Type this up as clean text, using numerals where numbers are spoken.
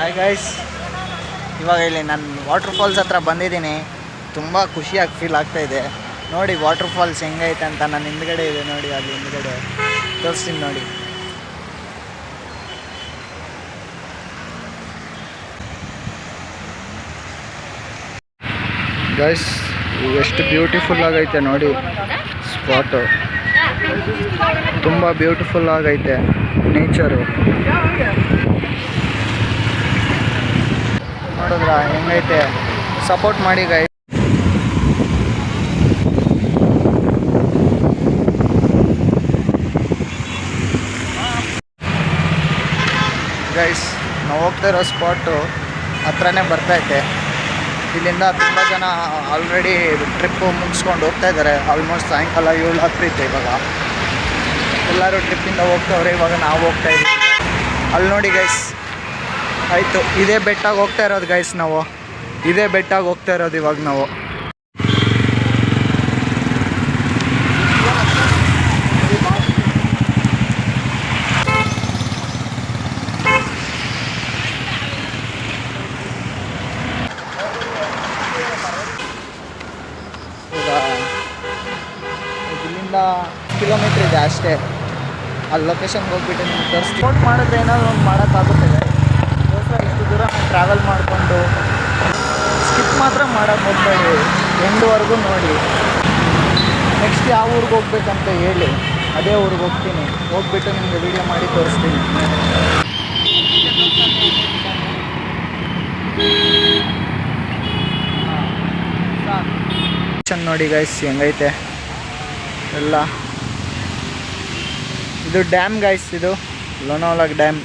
Hi guys, ಇವಾಗ ಇಲ್ಲಿ ನಾನು ವಾಟರ್ ಫಾಲ್ಸ್ ಹತ್ರ ಬಂದಿದ್ದೀನಿ. ತುಂಬ ಖುಷಿಯಾಗಿ ಫೀಲ್ ಆಗ್ತಾಯಿದೆ. ನೋಡಿ ವಾಟರ್ ಫಾಲ್ಸ್ ಹೆಂಗೈತೆ ಅಂತ. ನನ್ನ ಹಿಂದ್ಗಡೆ ಇದೆ ನೋಡಿ, ಅಲ್ಲಿ ಹಿಂದ್ಗಡೆ ತೋರಿಸ್ತೀನಿ ನೋಡಿ. ಗೈಸ್, ಎಷ್ಟು ಬ್ಯೂಟಿಫುಲ್ ಆಗೈತೆ ನೋಡಿ ಸ್ಪಾಟು. ತುಂಬ ಬ್ಯೂಟಿಫುಲ್ ಆಗೈತೆ ನೇಚರು. ನೋಡಿದ್ರಾ ಹೆಂಗೈತೆ? ಸಪೋರ್ಟ್ ಮಾಡಿ ಗೈಸ್. ಗೈಸ್, ನಾವು ಹೋಗ್ತಾ ಇರೋ ಸ್ಪಾಟು ಹತ್ರನೇ ಬರ್ತೈತೆ. ಇಲ್ಲಿಂದ ತುಂಬ ಜನ ಆಲ್ರೆಡಿ ಟ್ರಿಪ್ಪು ಮುಗಿಸ್ಕೊಂಡು ಹೋಗ್ತಾ ಇದ್ದಾರೆ. ಆಲ್ಮೋಸ್ಟ್ ಸಾಯಂಕಾಲ 7 ಆಗ್ತೈತೆ. ಇವಾಗ ಎಲ್ಲರೂ ಟ್ರಿಪ್ಪಿಂದ ಹೋಗ್ತವ್ರೆ. ಇವಾಗ ನಾವು ಹೋಗ್ತಾ ಇದ್ದೀವಿ. ಅಲ್ಲಿ ನೋಡಿ ಗೈಸ್, ಆಯಿತು, ಇದೇ ಬೆಟ್ಟಾಗಿ ಹೋಗ್ತಾ ಇರೋದು ಗೈಸ್. ನಾವು ಇದೇ ಬೆಟ್ಟಾಗಿ ಹೋಗ್ತಾ ಇರೋದು ಇವಾಗ ನಾವು. ಇಲ್ಲಿಂದ ಕಿಲೋಮೀಟ್ರ್ ಇದೆ ಅಷ್ಟೇ. ಅಲ್ಲಿ ಲೊಕೇಶನ್ಗೆ ಹೋಗ್ಬಿಟ್ಟು ನಿಮ್ಗೆ ತೋರಿಸ್ತೀನಿ. ಸ್ಪೋರ್ಟ್ ಮಾಡಿದ್ರೆ ಏನಾದರೂ ಒಂದು ಮಾಡೋಕ್ಕಾಗುತ್ತೆ. ಇಷ್ಟು ದೂರ ಟ್ರಾವೆಲ್ ಮಾಡಿಕೊಂಡು ಸ್ಕಿಪ್ ಮಾತ್ರ ಮಾಡೋಕ್ಕೆ ಹೋಗ್ಬೇಡಿ, ಎಂಡ್ವರೆಗೂ ನೋಡಿ. ನೆಕ್ಸ್ಟ್ ಯಾವ ಊರಿಗೆ ಹೋಗ್ಬೇಕಂತ ಹೇಳಿ, ಅದೇ ಊರಿಗೆ ಹೋಗ್ತೀನಿ. ಹೋಗ್ಬಿಟ್ಟು ನಿಮಗೆ ವೀಡಿಯೋ ಮಾಡಿ ತೋರಿಸ್ತೀನಿ. ನೋಡಿ ಗೈಸ್ ಹೆಂಗೈತೆ ಎಲ್ಲ. ಇದು ಡ್ಯಾಮ್ ಗೈಸ್, ಇದು ಲೋನಾವಾಲಾ ಡ್ಯಾಮ್.